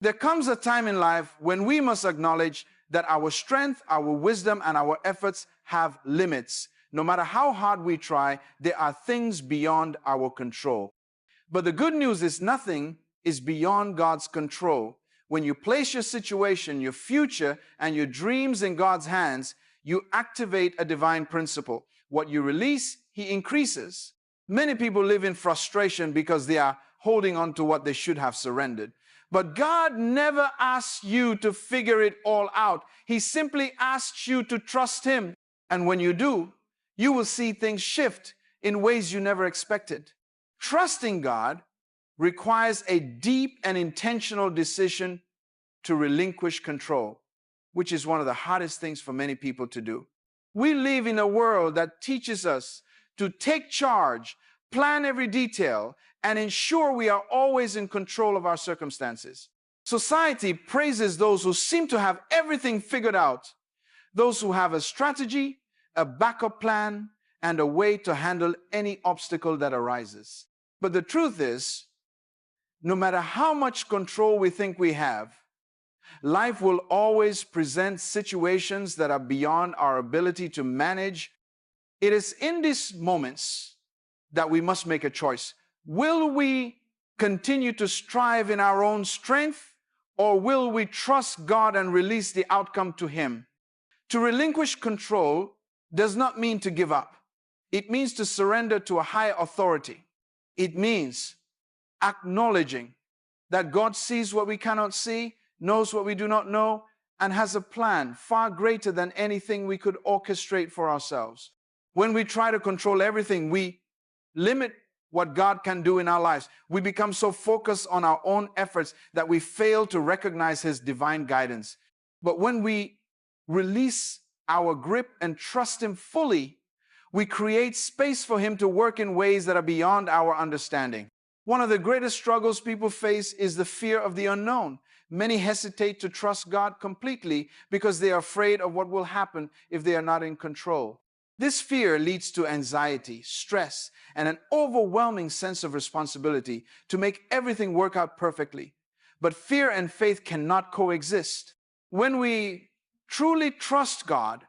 There comes a time in life when we must acknowledge that our strength, our wisdom, and our efforts have limits. No matter how hard we try, there are things beyond our control. But the good news is nothing is beyond God's control. When you place your situation, your future, and your dreams in God's hands, you activate a divine principle. What you release, He increases. Many people live in frustration because they are holding on to what they should have surrendered. But God never asks you to figure it all out. He simply asks you to trust Him. And when you do, you will see things shift in ways you never expected. Trusting God requires a deep and intentional decision to relinquish control, which is one of the hardest things for many people to do. We live in a world that teaches us to take charge, plan every detail, and ensure we are always in control of our circumstances. Society praises those who seem to have everything figured out, those who have a strategy, a backup plan, and a way to handle any obstacle that arises. But the truth is, no matter how much control we think we have, life will always present situations that are beyond our ability to manage. It is in these moments that we must make a choice. Will we continue to strive in our own strength, or will we trust God and release the outcome to Him? To relinquish control does not mean to give up. It means to surrender to a higher authority. It means acknowledging that God sees what we cannot see, knows what we do not know, and has a plan far greater than anything we could orchestrate for ourselves. When we try to control everything, we limit what God can do in our lives. We become so focused on our own efforts that we fail to recognize His divine guidance. But when we release our grip and trust Him fully, we create space for Him to work in ways that are beyond our understanding. One of the greatest struggles people face is the fear of the unknown. Many hesitate to trust God completely because they are afraid of what will happen if they are not in control. This fear leads to anxiety, stress, and an overwhelming sense of responsibility to make everything work out perfectly. But fear and faith cannot coexist. When we truly trust God,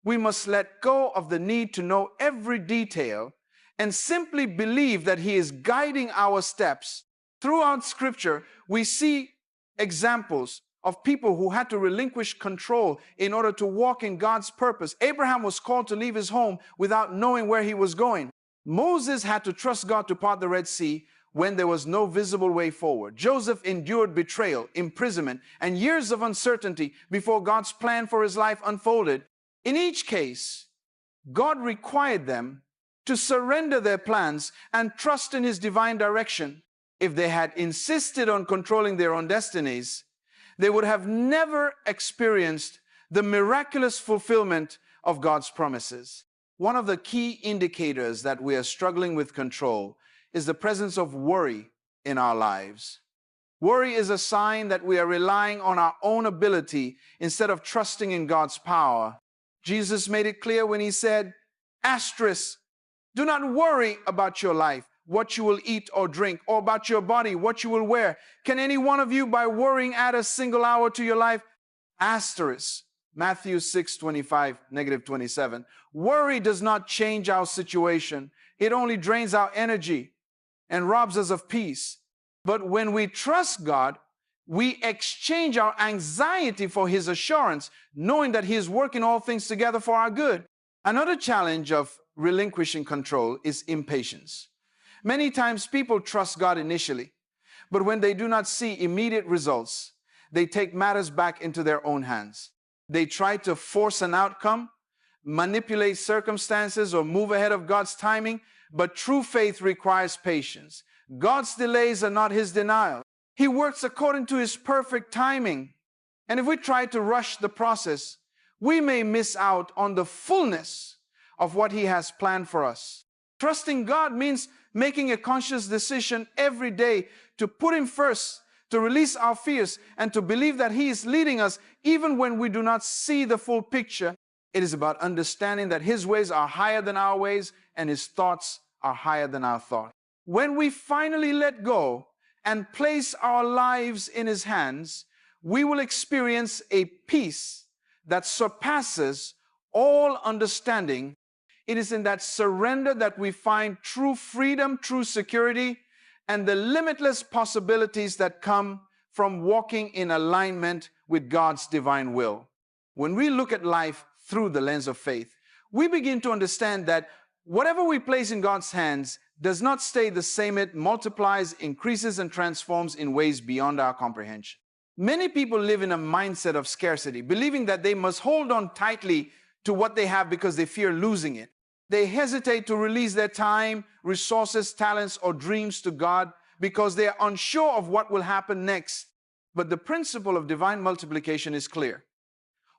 we must let go of the need to know every detail and simply believe that He is guiding our steps. Throughout Scripture, we see examples of people who had to relinquish control in order to walk in God's purpose. Abraham was called to leave his home without knowing where he was going. Moses had to trust God to part the Red Sea when there was no visible way forward. Joseph endured betrayal, imprisonment, and years of uncertainty before God's plan for his life unfolded. In each case, God required them to surrender their plans and trust in His divine direction. If they had insisted on controlling their own destinies, they would have never experienced the miraculous fulfillment of God's promises. One of the key indicators that we are struggling with control is the presence of worry in our lives. Worry is a sign that we are relying on our own ability instead of trusting in God's power. Jesus made it clear when He said, asterisk, do not worry about your life, what you will eat or drink, or about your body, what you will wear. Can any one of you, by worrying, add a single hour to your life? Asterisk. Matthew 6:25, -27. Worry does not change our situation. It only drains our energy and robs us of peace. But when we trust God, we exchange our anxiety for His assurance, knowing that He is working all things together for our good. Another challenge of relinquishing control is impatience. Many times people trust God initially, but when they do not see immediate results, they take matters back into their own hands. They try to force an outcome, manipulate circumstances, or move ahead of God's timing, but true faith requires patience. God's delays are not His denial. He works according to His perfect timing. And if we try to rush the process, we may miss out on the fullness of what He has planned for us. Trusting God means making a conscious decision every day to put Him first, to release our fears, and to believe that He is leading us even when we do not see the full picture. It is about understanding that His ways are higher than our ways and His thoughts are higher than our thoughts. When we finally let go and place our lives in His hands, we will experience a peace that surpasses all understanding. It is in that surrender that we find true freedom, true security, and the limitless possibilities that come from walking in alignment with God's divine will. When we look at life through the lens of faith, we begin to understand that whatever we place in God's hands does not stay the same. It multiplies, increases, and transforms in ways beyond our comprehension. Many people live in a mindset of scarcity, believing that they must hold on tightly to what they have because they fear losing it. They hesitate to release their time, resources, talents, or dreams to God because they are unsure of what will happen next. But the principle of divine multiplication is clear.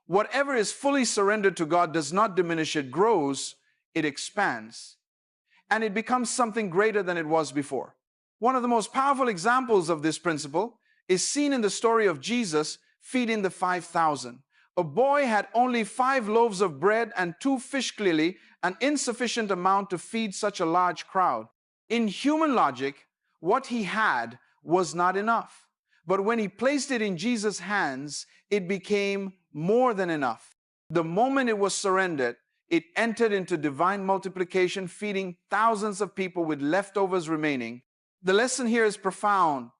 Whatever is fully surrendered to God does not diminish, it grows, it expands, and it becomes something greater than it was before. One of the most powerful examples of this principle is seen in the story of Jesus feeding the 5,000. A boy had only 5 loaves of bread and 2 fish, clearly an insufficient amount to feed such a large crowd. In human logic, what he had was not enough. But when he placed it in Jesus' hands, it became more than enough. The moment it was surrendered, it entered into divine multiplication, feeding thousands of people with leftovers remaining. The lesson here is profound.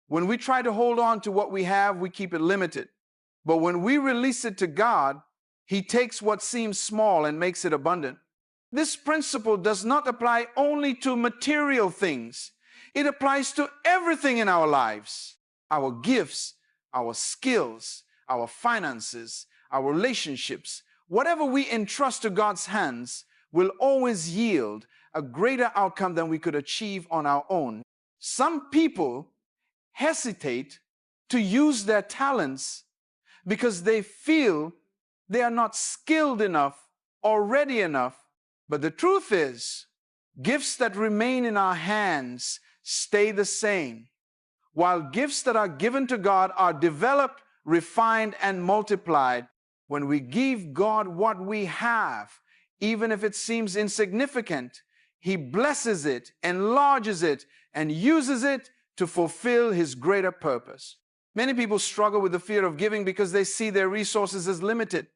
When we try to hold on to what we have, we keep it limited. But when we release it to God, He takes what seems small and makes it abundant. This principle does not apply only to material things. It applies to everything in our lives. Our gifts, our skills, our finances, our relationships, whatever we entrust to God's hands will always yield a greater outcome than we could achieve on our own. Some people hesitate to use their talents because they feel they are not skilled enough or ready enough. But the truth is, gifts that remain in our hands stay the same, while gifts that are given to God are developed, refined, and multiplied. When we give God what we have, even if it seems insignificant, He blesses it, enlarges it, and uses it to fulfill His greater purpose. Many people struggle with the fear of giving because they see their resources as limited.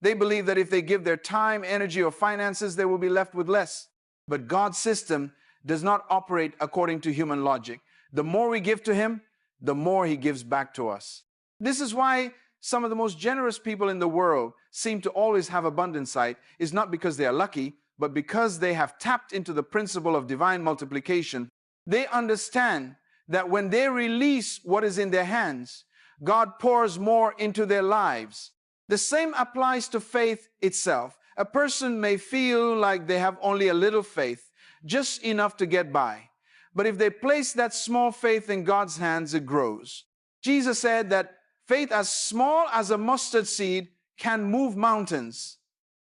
They believe that if they give their time, energy, or finances, they will be left with less. But God's system does not operate according to human logic. The more we give to Him, the more He gives back to us. This is why some of the most generous people in the world seem to always have abundant sight. Is not because they are lucky, but because they have tapped into the principle of divine multiplication. They understand that when they release what is in their hands, God pours more into their lives. The same applies to faith itself. A person may feel like they have only a little faith, just enough to get by. But if they place that small faith in God's hands, it grows. Jesus said that faith as small as a mustard seed can move mountains.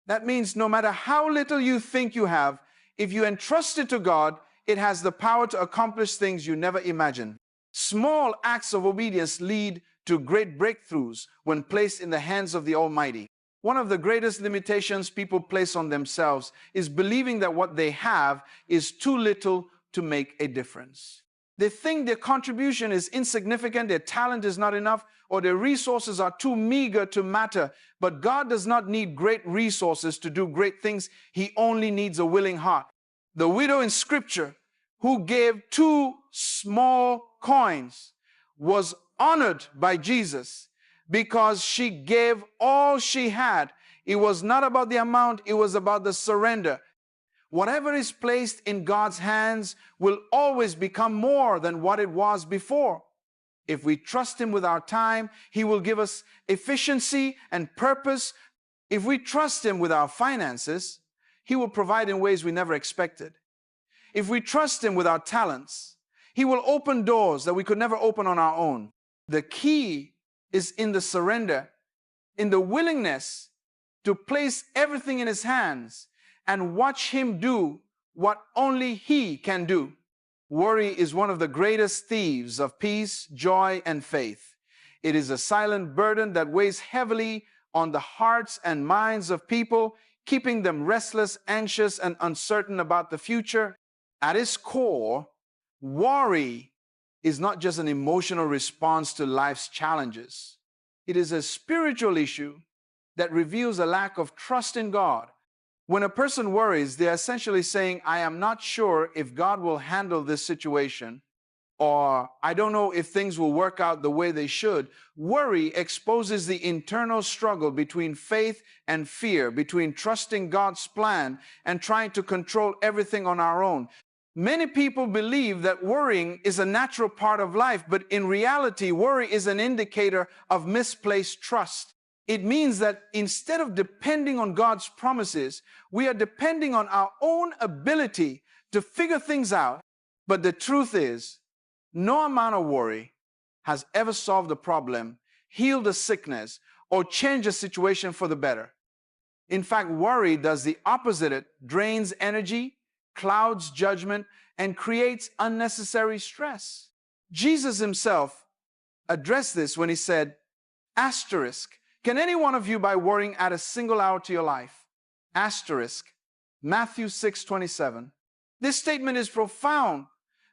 That means no matter how little you think you have, if you entrust it to God, it has the power to accomplish things you never imagined. Small acts of obedience lead to great breakthroughs when placed in the hands of the Almighty. One of the greatest limitations people place on themselves is believing that what they have is too little to make a difference. They think their contribution is insignificant, their talent is not enough, or their resources are too meager to matter. But God does not need great resources to do great things. He only needs a willing heart. The widow in Scripture who gave 2 small coins was honored by Jesus because she gave all she had. It was not about the amount, it was about the surrender. Whatever is placed in God's hands will always become more than what it was before. If we trust Him with our time, He will give us efficiency and purpose. If we trust Him with our finances, He will provide in ways we never expected. If we trust Him with our talents, He will open doors that we could never open on our own. The key is in the surrender, in the willingness to place everything in His hands and watch Him do what only He can do. Worry is one of the greatest thieves of peace, joy, and faith. It is a silent burden that weighs heavily on the hearts and minds of people, keeping them restless, anxious, and uncertain about the future. At its core, worry is not just an emotional response to life's challenges. It is a spiritual issue that reveals a lack of trust in God. When a person worries, they're essentially saying, I am not sure if God will handle this situation, or I don't know if things will work out the way they should. Worry exposes the internal struggle between faith and fear, between trusting God's plan and trying to control everything on our own. Many people believe that worrying is a natural part of life, but in reality, worry is an indicator of misplaced trust. It means that instead of depending on God's promises, we are depending on our own ability to figure things out. But the truth is, no amount of worry has ever solved a problem, healed a sickness, or changed a situation for the better. In fact, worry does the opposite. It drains energy, clouds judgment, and creates unnecessary stress. Jesus himself addressed this when he said, asterisk, can any one of you by worrying add a single hour to your life? Asterisk, Matthew 6:27. This statement is profound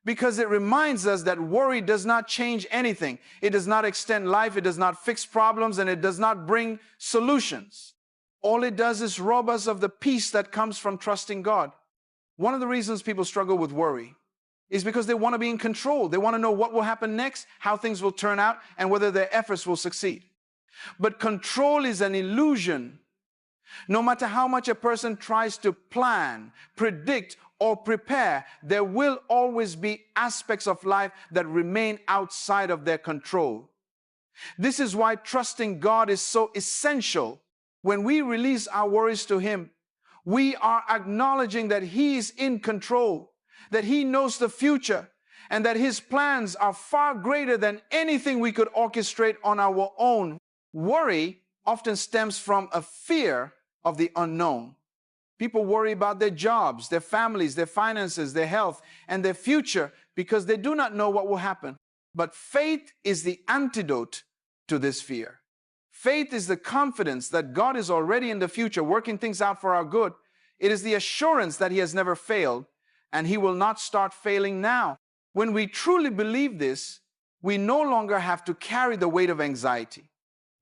because it reminds us that worry does not change anything. It does not extend life, it does not fix problems, and it does not bring solutions. All it does is rob us of the peace that comes from trusting God. One of the reasons people struggle with worry is because they want to be in control. They want to know what will happen next, how things will turn out, and whether their efforts will succeed. But control is an illusion. No matter how much a person tries to plan, predict, or prepare, there will always be aspects of life that remain outside of their control. This is why trusting God is so essential. When we release our worries to Him, we are acknowledging that He is in control, that He knows the future, and that His plans are far greater than anything we could orchestrate on our own. Worry often stems from a fear of the unknown. People worry about their jobs, their families, their finances, their health, and their future because they do not know what will happen. But faith is the antidote to this fear. Faith is the confidence that God is already in the future, working things out for our good. It is the assurance that He has never failed, and He will not start failing now. When we truly believe this, we no longer have to carry the weight of anxiety.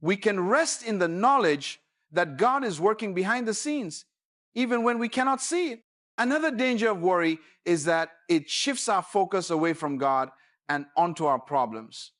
We can rest in the knowledge that God is working behind the scenes, even when we cannot see it. Another danger of worry is that it shifts our focus away from God and onto our problems.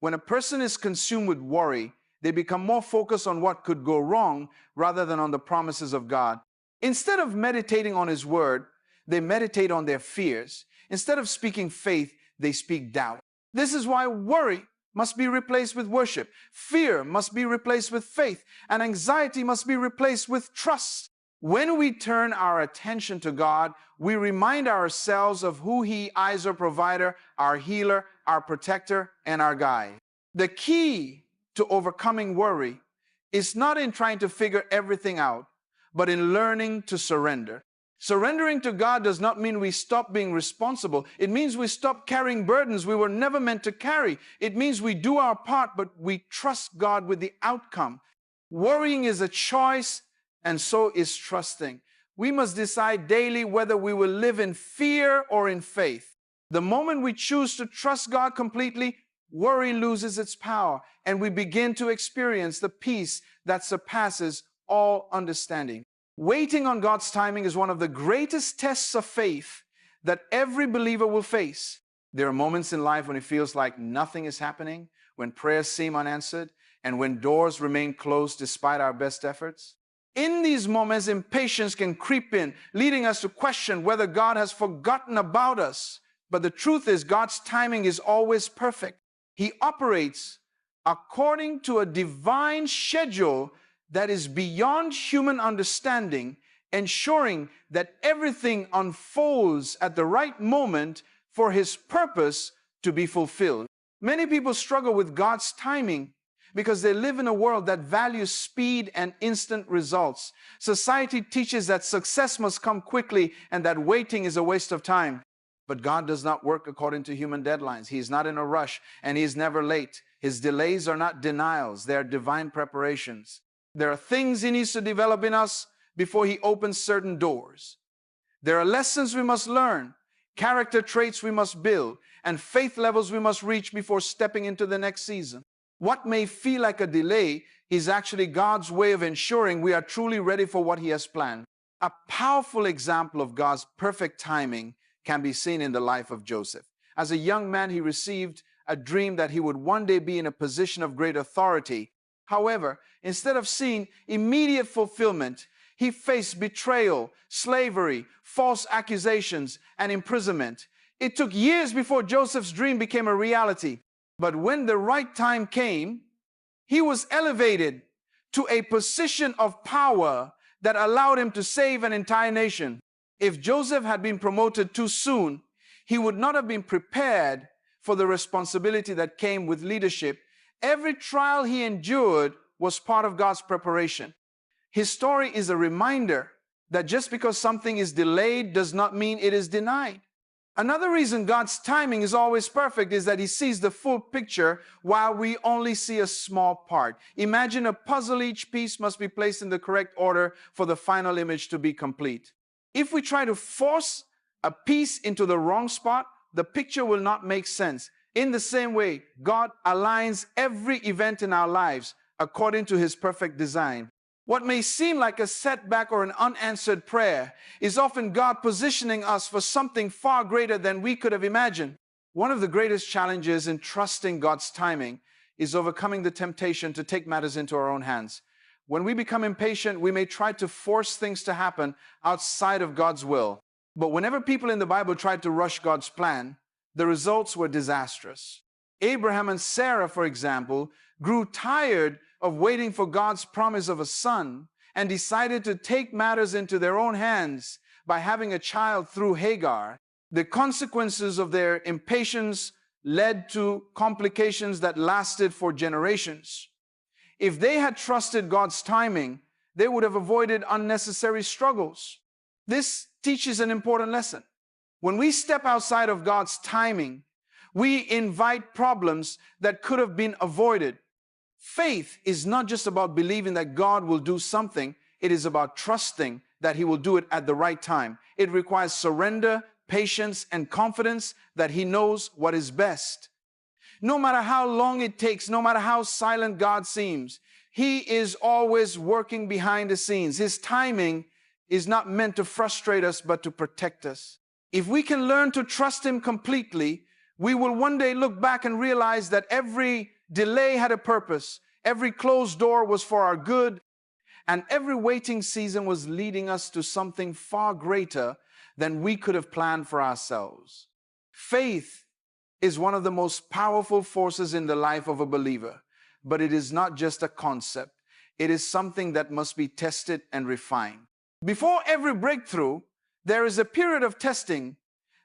When a person is consumed with worry, they become more focused on what could go wrong rather than on the promises of God. Instead of meditating on His word, they meditate on their fears. Instead of speaking faith, they speak doubt. This is why worry must be replaced with worship. Fear must be replaced with faith, and anxiety must be replaced with trust. When we turn our attention to God, we remind ourselves of who He is: our provider, our healer, our protector, and our guide. The key to overcoming worry is not in trying to figure everything out, but in learning to surrender. Surrendering to God does not mean we stop being responsible. It means we stop carrying burdens we were never meant to carry. It means we do our part, but we trust God with the outcome. Worrying is a choice, and so is trusting. We must decide daily whether we will live in fear or in faith. The moment we choose to trust God completely, worry loses its power, and we begin to experience the peace that surpasses all understanding. Waiting on God's timing is one of the greatest tests of faith that every believer will face. There are moments in life when it feels like nothing is happening, when prayers seem unanswered, and when doors remain closed despite our best efforts. In these moments, impatience can creep in, leading us to question whether God has forgotten about us. But the truth is, God's timing is always perfect. He operates according to a divine schedule that is beyond human understanding, ensuring that everything unfolds at the right moment for His purpose to be fulfilled. Many people struggle with God's timing because they live in a world that values speed and instant results. Society teaches that success must come quickly and that waiting is a waste of time. But God does not work according to human deadlines. He is not in a rush, and He is never late. His delays are not denials, they are divine preparations. There are things He needs to develop in us before He opens certain doors. There are lessons we must learn, character traits we must build, and faith levels we must reach before stepping into the next season. What may feel like a delay is actually God's way of ensuring we are truly ready for what He has planned. A powerful example of God's perfect timing can be seen in the life of Joseph. As a young man, he received a dream that he would one day be in a position of great authority. However, instead of seeing immediate fulfillment, he faced betrayal, slavery, false accusations, and imprisonment. It took years before Joseph's dream became a reality. But when the right time came, he was elevated to a position of power that allowed him to save an entire nation. If Joseph had been promoted too soon, he would not have been prepared for the responsibility that came with leadership. Every trial he endured was part of God's preparation. His story is a reminder that just because something is delayed does not mean it is denied. Another reason God's timing is always perfect is that He sees the full picture while we only see a small part. Imagine a puzzle. Each piece must be placed in the correct order for the final image to be complete. If we try to force a piece into the wrong spot, the picture will not make sense. In the same way, God aligns every event in our lives according to His perfect design. What may seem like a setback or an unanswered prayer is often God positioning us for something far greater than we could have imagined. One of the greatest challenges in trusting God's timing is overcoming the temptation to take matters into our own hands. When we become impatient, we may try to force things to happen outside of God's will. But whenever people in the Bible tried to rush God's plan, the results were disastrous. Abraham and Sarah, for example, grew tired of waiting for God's promise of a son and decided to take matters into their own hands by having a child through Hagar. The consequences of their impatience led to complications that lasted for generations. If they had trusted God's timing, they would have avoided unnecessary struggles. This teaches an important lesson. When we step outside of God's timing, we invite problems that could have been avoided. Faith is not just about believing that God will do something. It is about trusting that He will do it at the right time. It requires surrender, patience, and confidence that He knows what is best. No matter how long it takes, no matter how silent God seems, He is always working behind the scenes. His timing is not meant to frustrate us, but to protect us. If we can learn to trust Him completely, we will one day look back and realize that every delay had a purpose, every closed door was for our good, and every waiting season was leading us to something far greater than we could have planned for ourselves. Faith is one of the most powerful forces in the life of a believer, but it is not just a concept. It is something that must be tested and refined. Before every breakthrough, there is a period of testing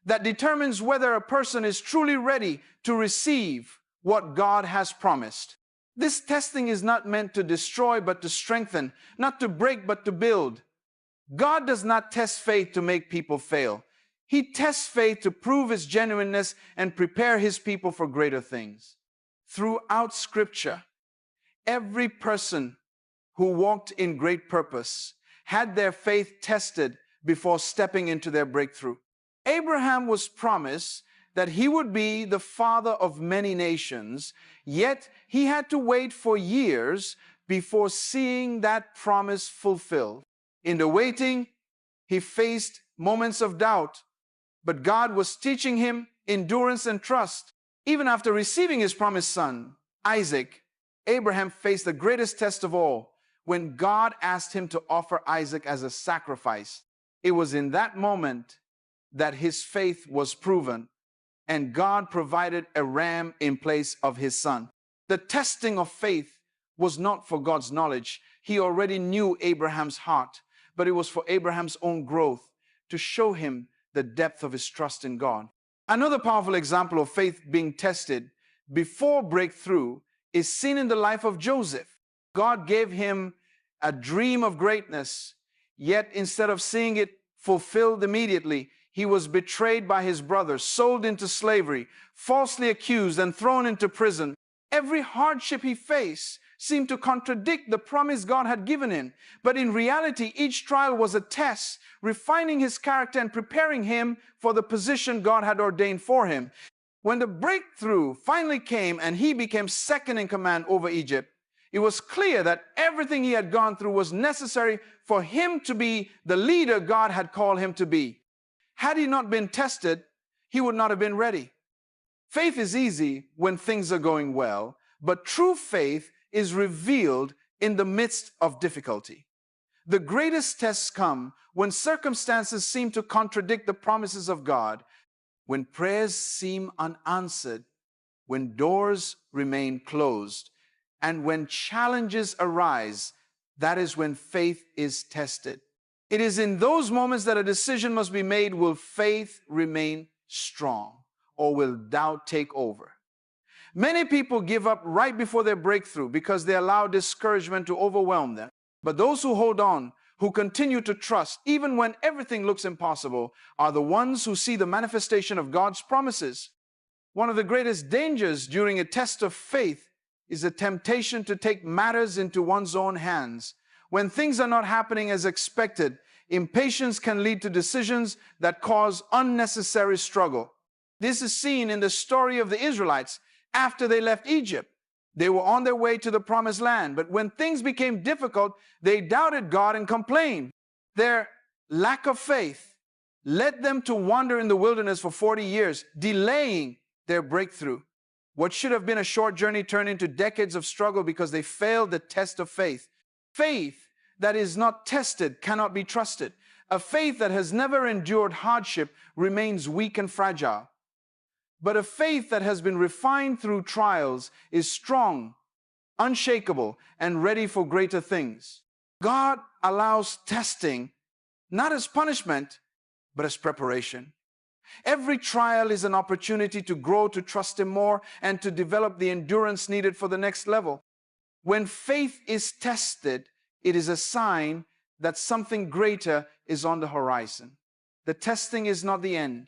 that determines whether a person is truly ready to receive what God has promised. This testing is not meant to destroy, but to strengthen, not to break, but to build. God does not test faith to make people fail. He tests faith to prove its genuineness and prepare His people for greater things. Throughout Scripture, every person who walked in great purpose had their faith tested before stepping into their breakthrough. Abraham was promised that he would be the father of many nations, yet he had to wait for years before seeing that promise fulfilled. In the waiting, he faced moments of doubt, but God was teaching him endurance and trust. Even after receiving his promised son, Isaac, Abraham faced the greatest test of all when God asked him to offer Isaac as a sacrifice. It was in that moment that his faith was proven, and God provided a ram in place of his son. The testing of faith was not for God's knowledge. He already knew Abraham's heart, but it was for Abraham's own growth, to show him the depth of his trust in God. Another powerful example of faith being tested before breakthrough is seen in the life of Joseph. God gave him a dream of greatness, yet instead of seeing it fulfilled immediately, he was betrayed by his brothers, sold into slavery, falsely accused, and thrown into prison. Every hardship he faced seemed to contradict the promise God had given him. But in reality, each trial was a test, refining his character and preparing him for the position God had ordained for him. When the breakthrough finally came and he became second in command over Egypt, it was clear that everything he had gone through was necessary for him to be the leader God had called him to be. Had he not been tested, he would not have been ready. Faith is easy when things are going well, but true faith is revealed in the midst of difficulty. The greatest tests come when circumstances seem to contradict the promises of God, when prayers seem unanswered, when doors remain closed, and when challenges arise. That is when faith is tested. It is in those moments that a decision must be made. Will faith remain strong, or will doubt take over? Many people give up right before their breakthrough because they allow discouragement to overwhelm them. But those who hold on, who continue to trust, even when everything looks impossible, are the ones who see the manifestation of God's promises. One of the greatest dangers during a test of faith is a temptation to take matters into one's own hands. When things are not happening as expected, impatience can lead to decisions that cause unnecessary struggle. This is seen in the story of the Israelites after they left Egypt. They were on their way to the promised land, but when things became difficult, they doubted God and complained. Their lack of faith led them to wander in the wilderness for 40 years, delaying their breakthrough. What should have been a short journey turned into decades of struggle because they failed the test of faith. Faith that is not tested cannot be trusted. A faith that has never endured hardship remains weak and fragile. But a faith that has been refined through trials is strong, unshakable, and ready for greater things. God allows testing not as punishment, but as preparation. Every trial is an opportunity to grow, to trust Him more, and to develop the endurance needed for the next level. When faith is tested, it is a sign that something greater is on the horizon. The testing is not the end.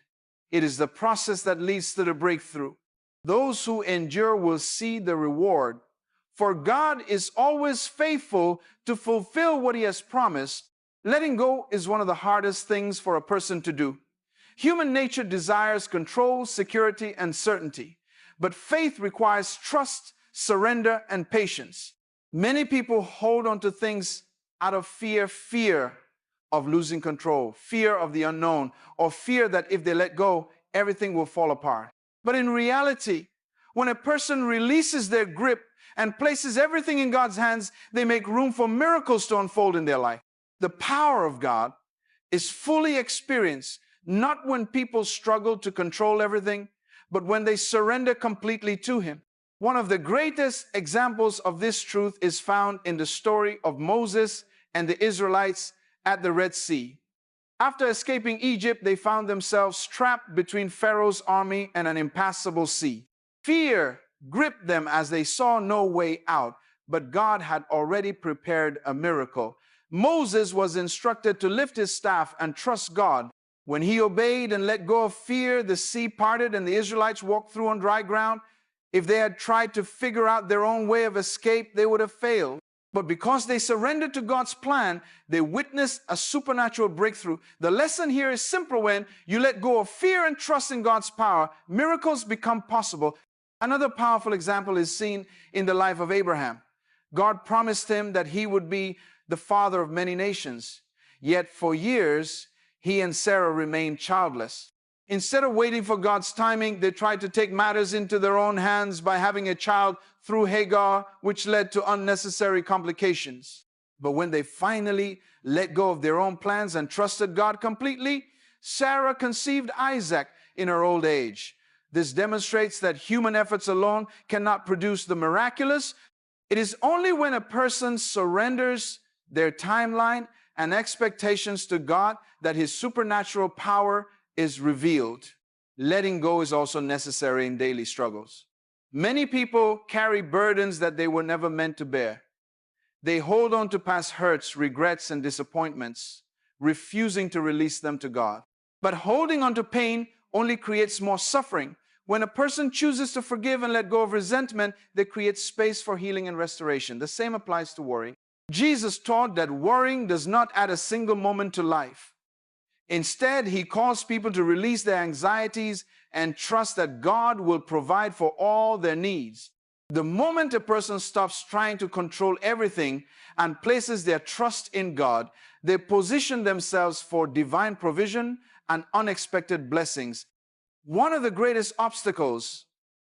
It is the process that leads to the breakthrough. Those who endure will see the reward. For God is always faithful to fulfill what He has promised. Letting go is one of the hardest things for a person to do. Human nature desires control, security, and certainty. But faith requires trust, surrender, and patience. Many people hold on to things out of fear of losing control, fear of the unknown, or fear that if they let go, everything will fall apart. But in reality, when a person releases their grip and places everything in God's hands, they make room for miracles to unfold in their life. The power of God is fully experienced not when people struggle to control everything, but when they surrender completely to Him. One of the greatest examples of this truth is found in the story of Moses and the Israelites at the Red Sea. After escaping Egypt, they found themselves trapped between Pharaoh's army and an impassable sea. Fear gripped them as they saw no way out, but God had already prepared a miracle. Moses was instructed to lift his staff and trust God. When he obeyed and let go of fear, the sea parted and the Israelites walked through on dry ground. If they had tried to figure out their own way of escape, they would have failed. But because they surrendered to God's plan, they witnessed a supernatural breakthrough. The lesson here is simple. When you let go of fear and trust in God's power, miracles become possible. Another powerful example is seen in the life of Abraham. God promised him that he would be the father of many nations. Yet for years, he and Sarah remained childless. Instead of waiting for God's timing, they tried to take matters into their own hands by having a child through Hagar, which led to unnecessary complications. But when they finally let go of their own plans and trusted God completely, Sarah conceived Isaac in her old age. This demonstrates that human efforts alone cannot produce the miraculous. It is only when a person surrenders their timeline and expectations to God that His supernatural power is revealed. Letting go is also necessary in daily struggles. Many people carry burdens that they were never meant to bear. They hold on to past hurts, regrets, and disappointments, refusing to release them to God. But holding on to pain only creates more suffering. When a person chooses to forgive and let go of resentment, they create space for healing and restoration. The same applies to worry. Jesus taught that worrying does not add a single moment to life. Instead, He calls people to release their anxieties and trust that God will provide for all their needs. The moment a person stops trying to control everything and places their trust in God, they position themselves for divine provision and unexpected blessings. One of the greatest obstacles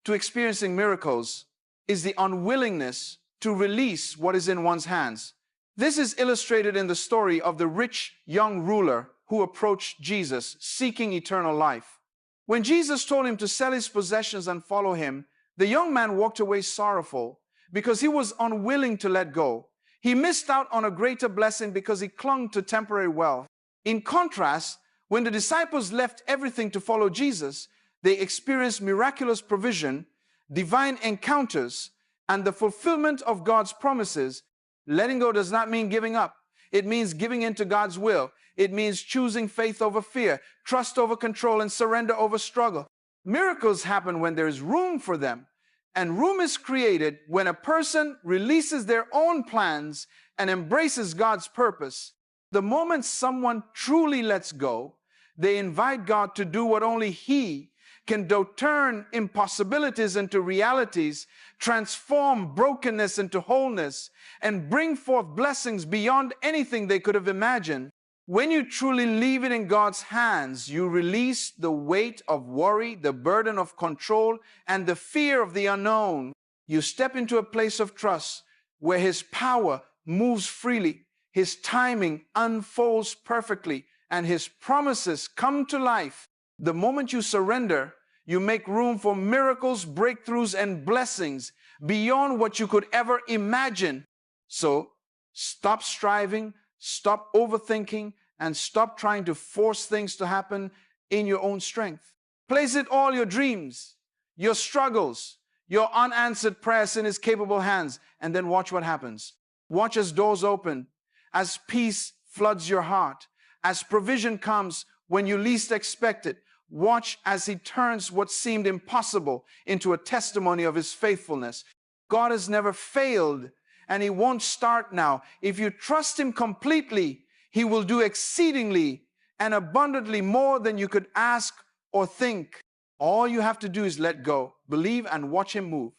to experiencing miracles is the unwillingness to release what is in one's hands. This is illustrated in the story of the rich young ruler who approached Jesus seeking eternal life. When Jesus told him to sell his possessions and follow him, the young man walked away sorrowful because he was unwilling to let go. He missed out on a greater blessing because he clung to temporary wealth. In contrast, when the disciples left everything to follow Jesus, they experienced miraculous provision, divine encounters, and the fulfillment of God's promises. Letting go does not mean giving up. It means giving into God's will. It means choosing faith over fear, trust over control, and surrender over struggle. Miracles happen when there is room for them. And room is created when a person releases their own plans and embraces God's purpose. The moment someone truly lets go, they invite God to do what only He can do: turn impossibilities into realities, transform brokenness into wholeness, and bring forth blessings beyond anything they could have imagined. When you truly leave it in God's hands, you release the weight of worry, the burden of control, and the fear of the unknown. You step into a place of trust where His power moves freely, His timing unfolds perfectly, and His promises come to life. The moment you surrender, you make room for miracles, breakthroughs, and blessings beyond what you could ever imagine. So stop striving, stop overthinking, and stop trying to force things to happen in your own strength. Place it all, your dreams, your struggles, your unanswered prayers in His capable hands, and then watch what happens. Watch as doors open, as peace floods your heart, as provision comes when you least expect it. Watch as He turns what seemed impossible into a testimony of His faithfulness. God has never failed, and He won't start now. If you trust Him completely, He will do exceedingly and abundantly more than you could ask or think. All you have to do is let go, believe, and watch Him move.